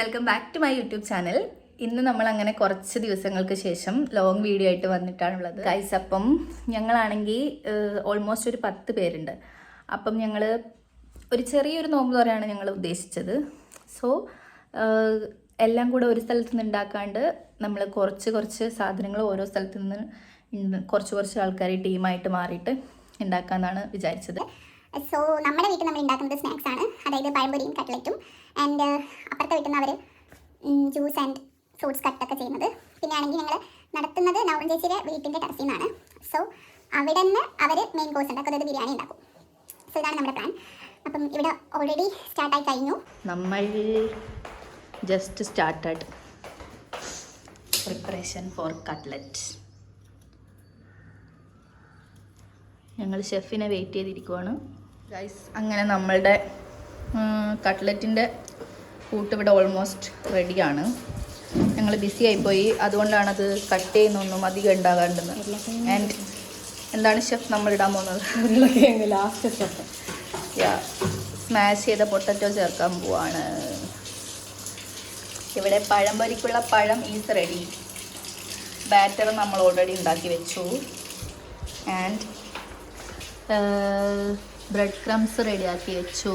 Welcome back to my YouTube channel. ഇന്ന് നമ്മൾ അങ്ങനെ കുറച്ച് ദിവസങ്ങൾക്ക് ശേഷം ലോങ് വീഡിയോ ആയിട്ട് വന്നിട്ടാണുള്ളത് ഗൈസ്. അപ്പം ഞങ്ങളാണെങ്കിൽ ഓൾമോസ്റ്റ് ഒരു 10 പേരുണ്ട്. അപ്പം ഞങ്ങൾ ഒരു ചെറിയൊരു നോമ്പ് തുറയാണ് ഞങ്ങൾ ഉദ്ദേശിച്ചത്. സോ എല്ലാം കൂടെ ഒരു സ്ഥലത്ത് നിന്ന് ഉണ്ടാക്കാണ്ട് നമ്മൾ കുറച്ച് സാധനങ്ങൾ ഓരോ സ്ഥലത്ത് നിന്ന് കുറച്ച് ആൾക്കാർ ടീമായിട്ട് മാറിയിട്ട് ഉണ്ടാക്കാമെന്നാണ് വിചാരിച്ചത്. സോ നമ്മുടെ വീട്ടിൽ നമ്മൾ ഉണ്ടാക്കുന്നത് സ്നാക്സ് ആണ്, അതായത് പഴംപൊരിയും കട്ട്ലറ്റും. ആൻഡ് അപ്പുറത്തെ വീട്ടിൽ നിന്ന് അവർ ജ്യൂസ് ആൻഡ് ഫ്രൂട്ട്സ് കട്ടൊക്കെ ചെയ്യുന്നത്. പിന്നെ ആണെങ്കിൽ ഞങ്ങൾ നടത്തുന്നത് നൗറൻ ചേച്ചിയുടെ വീട്ടിൻ്റെ ടെറസിൽ നിന്നാണ്. സോ അവിടെ നിന്ന് അവർ മെയിൻ കോഴ്സ് ഉണ്ടാക്കും, അതായത് ബിരിയാണി ഉണ്ടാക്കും. സോ ഇതാണ് നമ്മുടെ പ്ലാൻ. അപ്പം ഇവിടെ ഓൾറെഡി സ്റ്റാർട്ടായി കഴിഞ്ഞു. നമ്മൾ just started preparation for cutlet. ഞങ്ങൾ ഷെഫിനെ വെയിറ്റ് ചെയ്തിരിക്കുവാണ് ഗൈസ്. അങ്ങനെ നമ്മളുടെ കട്ട്ലറ്റിൻ്റെ കൂട്ട് ഇവിടെ ഓൾമോസ്റ്റ് റെഡിയാണ്. ഞങ്ങൾ ബിസി ആയിപ്പോയി, അതുകൊണ്ടാണത് കട്ട് ചെയ്യുന്നൊന്നും അധികം ഉണ്ടാകാണ്ടെന്ന്. ആൻഡ് എന്താണ് ഷെഫ് നമ്മൾ ഇടാൻ പോകുന്നത്? ലാസ്റ്റ് സ്റ്റെപ്പ് സ്മാഷ് ചെയ്ത പൊട്ടറ്റോ ചേർക്കാൻ പോവാണ്. ഇവിടെ പഴംപൊരിക്കുള്ള പഴം ഈസ് റെഡി. ബാറ്റർ നമ്മൾ ഓൾറെഡി ഉണ്ടാക്കി വെച്ചു. ആൻഡ് ബ്രെഡ് ക്രംസ് റെഡിയാക്കി വെച്ചു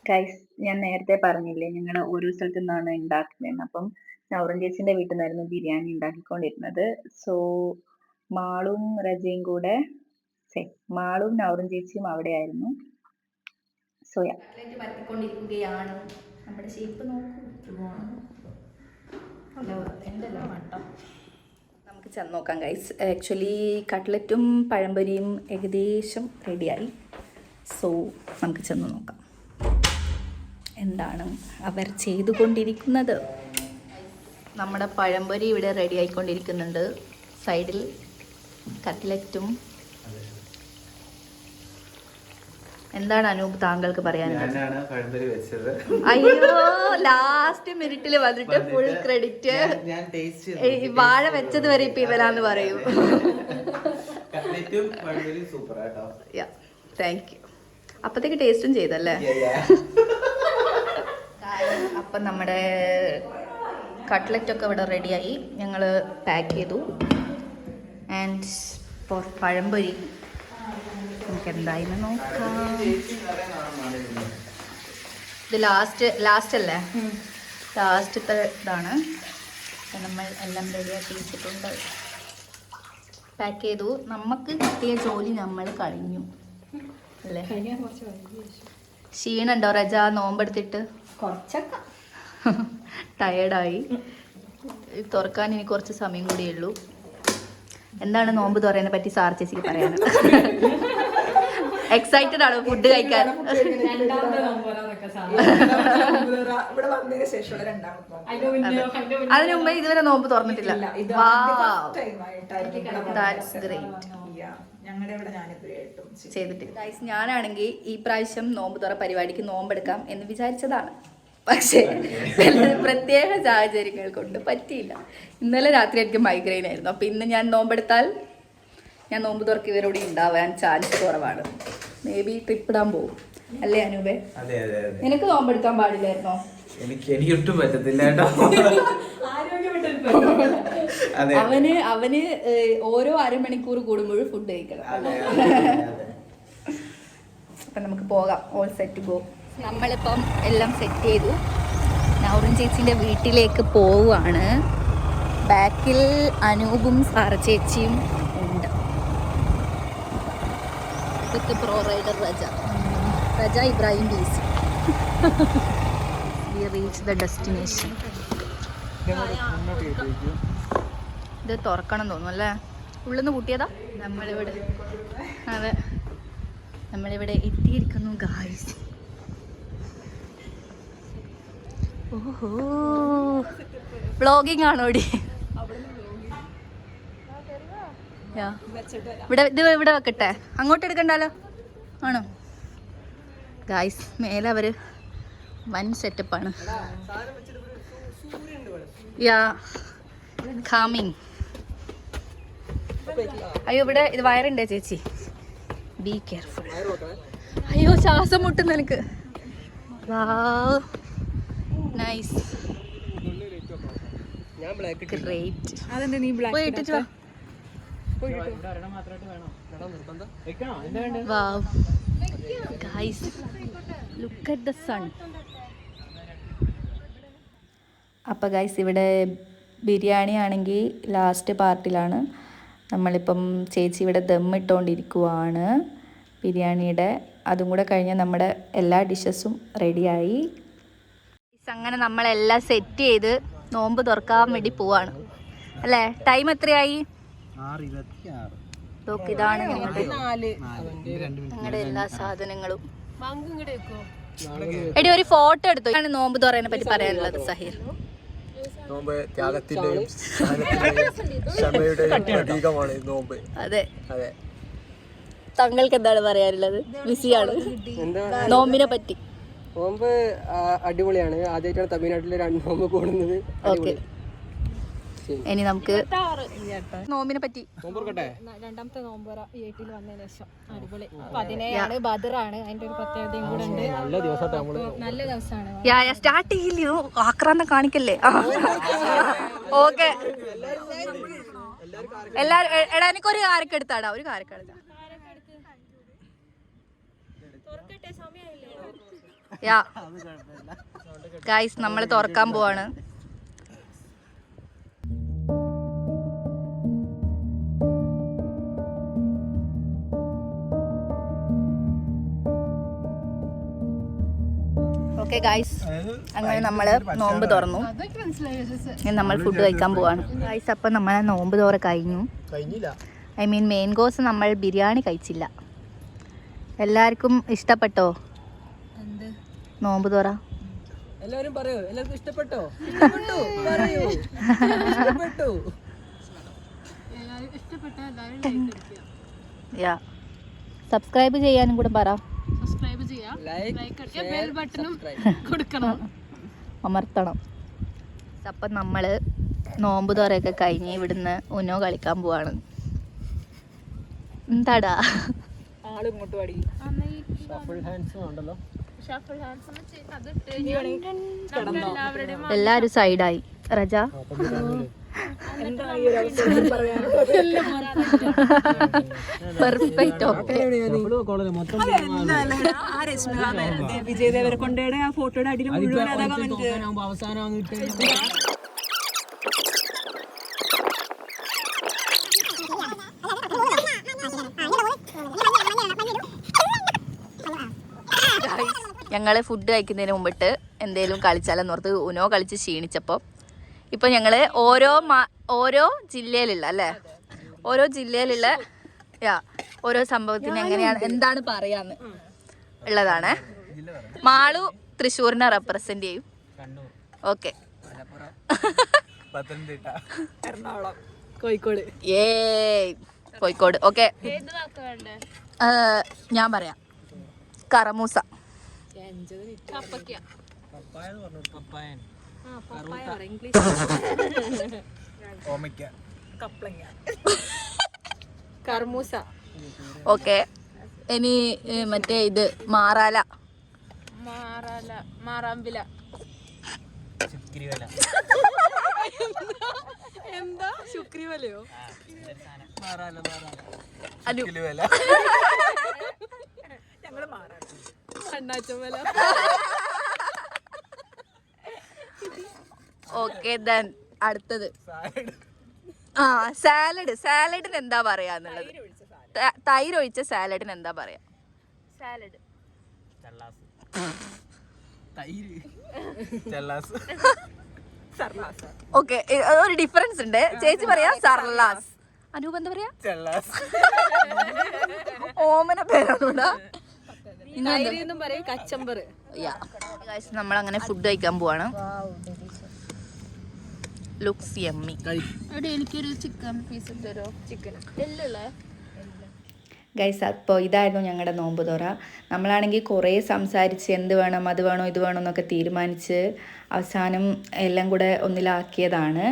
ഗൈസ്. ഞാൻ നേരത്തെ പറഞ്ഞില്ലേ ഞങ്ങൾ ഓരോ സ്ഥലത്തു നിന്നാണ് ഉണ്ടാക്കുന്നത്. അപ്പം നൗറൻ ചേച്ചിൻ്റെ വീട്ടിൽ നിന്നായിരുന്നു ബിരിയാണി ഉണ്ടാക്കിക്കൊണ്ടിരുന്നത്. സോ മാളും രജയും കൂടെ മാളും നൗറൻ ചേച്ചിയും അവിടെയായിരുന്നു. സോ കട്ട്ലറ്റ് പരത്തിക്കൊണ്ടിരിക്കുകയാണ്. നമ്മുടെ ഷേപ്പ് നോക്കൂ. നമുക്ക് ചെന്ന് നോക്കാം ഗൈസ്. ആക്ച്വലി കട്ട്ലറ്റും പഴംപൊരിയും ഏകദേശം റെഡിയായി. സോ നമുക്ക് ചെന്ന് നോക്കാം എന്താണ് അവർ ചെയ്തുകൊണ്ടിരിക്കുന്നത്. നമ്മുടെ പഴംപൊരി ഇവിടെ റെഡി ആയിക്കൊണ്ടിരിക്കുന്നുണ്ട്. സൈഡിൽ കട്ട്ലറ്റും. എന്താണ് അനൂപ് താങ്കൾക്ക് പറയാനുള്ളത്? അയ്യോ, ലാസ്റ്റ് മിനിറ്റിൽ വന്നിട്ട് ഫുൾ ക്രെഡിറ്റ്. വാഴ വെച്ചത് വരെ ഇപ്പൊ ഇവരാന്ന് പറയൂ. Thank you. അപ്പത്തേക്ക് ടേസ്റ്റും ചെയ്തല്ലേ? അപ്പം നമ്മുടെ കട്ട്ലറ്റൊക്കെ ഇവിടെ റെഡിയായി. ഞങ്ങൾ പാക്ക് ചെയ്തു. ആൻഡ് ഫോർ പഴംപൊരി നമുക്ക് എന്തായാലും നോക്കാം. ഇത് ലാസ്റ്റ് അല്ലേ? ലാസ്റ്റത്തെ ഇതാണ്. നമ്മൾ എല്ലാം റെഡിയാക്കി വെച്ചിട്ടുണ്ട്. പാക്ക് ചെയ്തു. നമുക്ക് കിട്ടിയ ജോലി നമ്മൾ കഴിഞ്ഞു അല്ലേ? ക്ഷീണുണ്ടോ റജ നോമ്പെടുത്തിട്ട്? കുറച്ചൊക്കെ ടയേർഡായി. തുറക്കാൻ ഇനി കുറച്ച് സമയം കൂടിയേ ഉള്ളൂ. എന്താണ് നോമ്പ് തുറയെ പറ്റി സാർ ചേച്ചിക്ക് പറയാനുള്ളത്? എക്സൈറ്റഡ് ആണോ ഫുഡ് കഴിക്കാൻ? അതിനു മുമ്പ് ഇതുവരെ നോമ്പ് തുറന്നിട്ടില്ല. ചെയ്തിട്ടില്ല. ഞാനാണെങ്കിൽ ഈ പ്രാവശ്യം നോമ്പ് തുറ പരിപാടിക്ക് നോമ്പെടുക്കാം എന്ന് വിചാരിച്ചതാണ്. പക്ഷേ പ്രത്യേക സാഹചര്യങ്ങൾ കൊണ്ട് പറ്റിയില്ല. ഇന്നലെ രാത്രി എനിക്ക് മൈഗ്രെയിൻ ആയിരുന്നു. അപ്പം ഇന്ന് ഞാൻ നോമ്പെടുത്താൽ ഞാൻ നോമ്പ് തുറക്ക് ഇവരോട് ഉണ്ടാവാൻ ചാൻസ് കുറവാണ്. മേ ബി ട്രിപ്പ് ഇടാൻ പോകും അല്ലേ അനൂപേ? നിനക്ക് നോമ്പെടുക്കാൻ പാടില്ലായിരുന്നോ? എനിക്ക് ഒട്ടും പറ്റത്തില്ല. അവന് ഓരോ അരമണിക്കൂർ കൂടുമ്പോഴും ഫുഡ് കഴിക്കണം. അപ്പം നമുക്ക് പോകാം. All set go. നമ്മളിപ്പം എല്ലാം സെറ്റ് ചെയ്തു. നൗറൻ ചേച്ചീൻ്റെ വീട്ടിലേക്ക് പോവുകയാണ്. ബാക്കിൽ അനൂപും സാറ ചേച്ചിയും ഉണ്ട്. With pro rider Raja Ibrahim ബീസ്. We reach the destination. ഇത് തുറക്കണം തോന്നുന്നു അല്ലേ? ഉള്ളിൽ നിന്ന് കൂട്ടിയതാ. നമ്മളിവിടെ എത്തിയിരിക്കുന്നു ഗായ്സ്. ഓഹോ, വ്ളോഗിങ് ആണോടി? ഇവിടെ വെക്കട്ടെ, അങ്ങോട്ട് എടുക്കണ്ടല്ലോ. ആണോ ഗായ്സ്? മേലെ അവര് വൻ സെറ്റപ്പാണ്. കാമിങ്. അയ്യോ ഇവിടെ ഇത് വയറുണ്ടേ ചേച്ചി, ബി കെയർഫുൾ. അയ്യോ ശ്വാസം മുട്ടുന്നു എനിക്ക്. Nice great. അതെന്താ നീ ബ്ലാക്ക് പോയിട്ടിട്ട് വാ. Wow. Guys, look at the sun. അപ്പോൾ ഗൈസ് ഇവിടെ ബിരിയാണി ആണെങ്കിൽ ലാസ്റ്റ് പാർട്ടിലാണ്. നമ്മളിപ്പം ചേച്ചി ഇവിടെ ദമ്മിട്ടുകൊണ്ടിരിക്കുവാണ് ബിരിയാണിയുടെ. അതും കൂടെ കഴിഞ്ഞാൽ നമ്മുടെ എല്ലാ ഡിഷസും റെഡിയായി. അങ്ങനെ നമ്മളെല്ലാം സെറ്റ് ചെയ്ത് നോമ്പ് തുറക്കാൻ വേണ്ടി പോവാണ് അല്ലേ? ടൈം എത്രയായി? ഇതാണ് ഞങ്ങളുടെ എല്ലാ സാധനങ്ങളും. എടി ഒരു ഫോട്ടോ എടുത്തു. നോമ്പ് തുറയെ പറ്റി പറയാനുള്ളത് സഹീർ. നോമ്പ് ത്യാഗത്തിന്റെയും ക്ഷമയുടെയും പ്രതീകമാണ് നോമ്പ്. അതെ അതെ. താങ്കൾക്ക് എന്താണ് പറയാനുള്ളത്? ബിസിയാണ് നോമ്പിനെ പറ്റി. നോമ്പ് അടിപൊളിയാണ്. ആദ്യമായിട്ടാണ് തമിഴ്നാട്ടിലെ 2 നോമ്പ് കൂടുന്നത്. ഓക്കെ, ഇനി നമുക്ക് നോമ്പിനെ പറ്റി. രണ്ടാമത്തെ നോമ്പറ വീട്ടിൽ വന്നതിന് ശേഷം അടിപൊളി. 17 ബദറാണ്, അതിന്റെ ഒരു പ്രത്യേകതയും കൂടെ ഉണ്ട്. നല്ല ദിവസമാണ്. സ്റ്റാർട്ട് ചെയ്യില്ലയോ? ആക്രാന്തം കാണിക്കല്ലേ? ഓക്കെ എല്ലാരും എടാ എനിക്കൊരു കാരക്ക എടുത്താടാ, ഒരു കാരക്ക എടുത്താ. യാ ഗൈസ് നമ്മൾ തുറക്കാൻ പോവാണ്. ഓക്കെ ഗൈസ്, അങ്ങനെ നമ്മള് നോമ്പ് തുറന്നു. നമ്മൾ ഫുഡ് കഴിക്കാൻ പോവാണ് ഗൈസ്. അപ്പം നമ്മളെ നോമ്പ് തുറ കഴിഞ്ഞു. ഐ മീൻ മെയിൻ കോഴ്സ് നമ്മൾ ബിരിയാണി കഴിച്ചില്ല. എല്ലാവർക്കും ഇഷ്ടപ്പെട്ടോ നോമ്പ് തുറ? എല്ലാവരും പറയൂ, എല്ലാവർക്കും ഇഷ്ടപ്പെട്ടോ? യാ സബ്സ്ക്രൈബ് ചെയ്യാനും കൂടെ പറ. അമർത്തണം. അപ്പം നമ്മൾ നോമ്പ് തുറയൊക്കെ കഴിഞ്ഞ് ഇവിടുന്ന് ഉനോ കളിക്കാൻ പോവാണ്. എന്താടാ എല്ലാരും സൈഡായി. റജ പെർഫെക്റ്റ്. ഓക്കെ വിജയ് ദേവരക്കൊണ്ടയുടെ ആ ഫോട്ടോയുടെ അടിയിൽ മുഴുവൻ ഞങ്ങൾ ഫുഡ് കഴിക്കുന്നതിന് മുമ്പിട്ട് എന്തേലും കളിച്ചാലെന്ന് ഓർത്ത് ഉനോ കളിച്ച് ക്ഷീണിച്ചപ്പോൾ ഇപ്പം ഞങ്ങൾ ഓരോ ജില്ലയിലുള്ള അല്ലേ, ഓരോ ജില്ലയിലുള്ള ഓരോ സംഭവത്തിന് എങ്ങനെയാണ് എന്താണ് പറയാന്ന് ഉള്ളതാണ്. മാളു തൃശ്ശൂരിനെ റെപ്രസെന്റ് ചെയ്യും. ഓക്കെ, എറണാകുളം, കോഴിക്കോട്. കോഴിക്കോട്. ഓക്കെ, ഞാൻ പറയാം കറമൂസ. കർമൂസ. ഓക്കെ, ഇനി മറ്റേ ഇത് മാറാല. മാറാമ്പില. എന്താ ശുക്രിവലയോ? ഞങ്ങള് അണ്ണാച്ചമല. ഓക്കെ, ദെൻ അടുത്തത് സാലഡ്. സാലഡിന് എന്താ പറയാന്നുള്ളത്? തൈര് ഒഴിച്ച സാലഡിന് എന്താ പറയാ? സാലഡ്. ഓക്കെ, ഒരു ഡിഫറൻസ് ഉണ്ട്. ചേച്ചി പറയാ സർലാസ്, അനൂപ് എന്താ പറയാ? ഓമന പേരാണോടാ? നമ്മളങ്ങനെ ഫുഡ് കഴിക്കാൻ പോവാണ്. Looks yummy. എനിക്കൊരു ചിക്കൻ പീസ് തരോ? ചിക്കൻ എല്ലുള്ള ഗൈസ്. അപ്പോൾ ഇതായിരുന്നു ഞങ്ങളുടെ നോമ്പ് തുറ. നമ്മളാണെങ്കിൽ കുറേ സംസാരിച്ച് എന്ത് വേണം അത് വേണോ ഇത് വേണോ എന്നൊക്കെ തീരുമാനിച്ച് അവസാനം എല്ലാം കൂടെ ഒന്നിലാക്കിയതാണ്.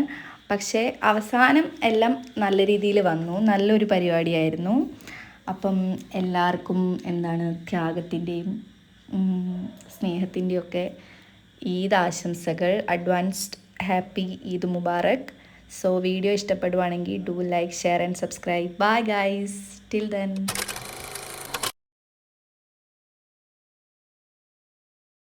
പക്ഷേ അവസാനം എല്ലാം നല്ല രീതിയിൽ വന്നു. നല്ലൊരു പരിപാടിയായിരുന്നു. അപ്പം എല്ലാവർക്കും എന്താണ് ത്യാഗത്തിൻ്റെയും സ്നേഹത്തിൻ്റെയും ഒക്കെ ഈദ് ആശംസകൾ. Advanced happy Eid Mubarak. So video ഇഷ്ടപ്പെടുവാണെങ്കിൽ do like, share and subscribe. Bye guys, till then.